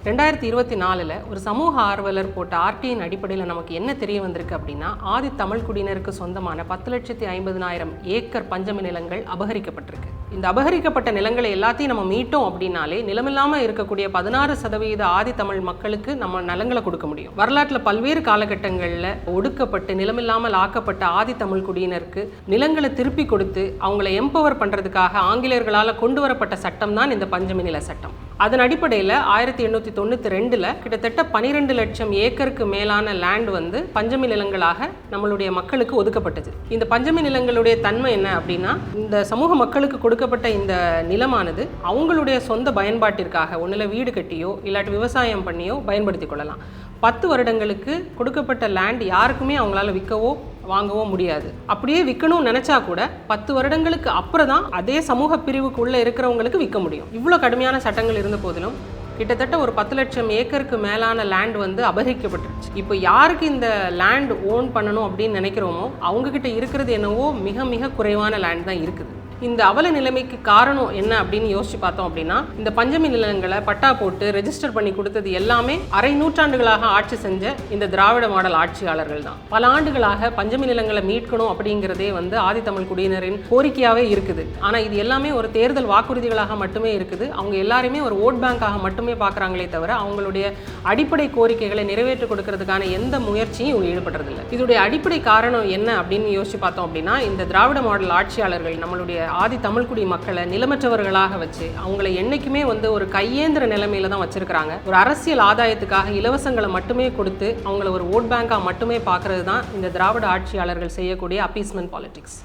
2024 ஒரு சமூக ஆர்வலர் போட்ட ஆர்டியின் அடிப்படையில் நமக்கு என்ன தெரிய வந்திருக்கு அப்படின்னா, ஆதி தமிழ் குடியினருக்கு சொந்தமான 10,50,000 ஏக்கர் பஞ்சமி நிலங்கள் அபகரிக்கப்பட்டிருக்கு. இந்த அபகரிக்கப்பட்ட நிலங்களை எல்லாத்தையும் நம்ம மீட்டோம் அப்படின்னாலே நிலமில்லாமல் இருக்கக்கூடிய 16% ஆதி தமிழ் மக்களுக்கு நம்ம நிலங்களை கொடுக்க முடியும். வரலாற்றில் பல்வேறு காலகட்டங்களில் ஒடுக்கப்பட்டு நிலமில்லாமல் ஆக்கப்பட்ட ஆதி தமிழ் குடியினருக்கு நிலங்களை திருப்பி கொடுத்து அவங்களை எம்பவர் பண்ணுறதுக்காக ஆங்கிலேயர்களால் கொண்டு வரப்பட்ட சட்டம் தான் இந்த பஞ்சமி நில சட்டம். அதன் அடிப்படையில் 1892 கிட்டத்தட்ட 12 லட்சம் ஏக்கருக்கு மேலான லேண்ட் பஞ்சமி நிலங்களாக நம்மளுடைய மக்களுக்கு ஒதுக்கப்பட்டது. இந்த பஞ்சமி நிலங்களுடைய தன்மை என்ன அப்படின்னா, இந்த சமூக மக்களுக்கு கொடுக்கப்பட்ட இந்த நிலமானது அவங்களுடைய சொந்த பயன்பாட்டிற்காக ஒன்றில் வீடு கட்டியோ இல்லாட்டி விவசாயம் பண்ணியோ பயன்படுத்தி கொள்ளலாம். 10 வருடங்களுக்கு கொடுக்கப்பட்ட லேண்ட் யாருக்குமே அவங்களால விற்கவோ வாங்கவோ முடியாது. அப்படியே விற்கணும்னு நினைச்சா கூட 10 வருடங்களுக்கு அப்புறம் தான் அதே சமூக பிரிவுக்குள்ள இருக்கிறவங்களுக்கு விற்க முடியும். இவ்வளோ கடுமையான சட்டங்கள் இருந்த போதிலும் கிட்டத்தட்ட ஒரு 10 லட்சம் ஏக்கருக்கு மேலான லேண்ட் அபகரிக்கப்பட்டுருச்சு. இப்போ யாருக்கு இந்த லேண்ட் ஓன் பண்ணணும் அப்படின்னு நினைக்கிறோமோ அவங்க கிட்ட இருக்கிறது என்னவோ மிக மிக குறைவான லேண்ட் தான் இருக்குது. இந்த அவல நிலைமைக்கு காரணம் என்ன அப்படின்னு யோசிச்சு பார்த்தோம் அப்படின்னா, இந்த பஞ்சமி நிலங்களை பட்டா போட்டு ரெஜிஸ்டர் பண்ணி கொடுத்தது எல்லாமே அரை நூற்றாண்டுகளாக ஆட்சி செஞ்ச இந்த திராவிட மாடல் ஆட்சியாளர்கள் தான். பல ஆண்டுகளாக பஞ்சமி நிலங்களை மீட்கணும் அப்படிங்கிறதே ஆதி தமிழ் குடியினரின் கோரிக்கையாவே இருக்குது. ஆனால் இது எல்லாமே ஒரு தேர்தல் வாக்குறுதிகளாக மட்டுமே இருக்குது. அவங்க எல்லாருமே ஒரு ஓட் பேங்காக மட்டுமே பார்க்குறாங்களே தவிர அவங்களுடைய அடிப்படை கோரிக்கைகளை நிறைவேற்றி கொடுக்கறதுக்கான எந்த முயற்சியும் இவங்க ஈடுபடுறதில்லை. இதோடைய அடிப்படை காரணம் என்ன அப்படின்னு யோசிச்சு பார்த்தோம் அப்படின்னா, இந்த திராவிட மாடல் ஆட்சியாளர்கள் நம்மளுடைய ஆதி தமிழ்குடி மக்களை நிலமற்றவர்களாக வச்சு அவங்களை என்னைக்குமே ஒரு கையேந்திர நிலைமையில தான் வச்சிருக்கிறாங்க. ஒரு அரசியல் ஆதாயத்துக்காக இலவசங்களை மட்டுமே கொடுத்து அவங்களை ஒரு ஓட் பேங்கா மட்டுமே பார்க்கறது தான் இந்த திராவிட ஆட்சியாளர்கள் செய்யக்கூடிய அப்பீஸ்மென்ட் பாலிடிக்ஸ்.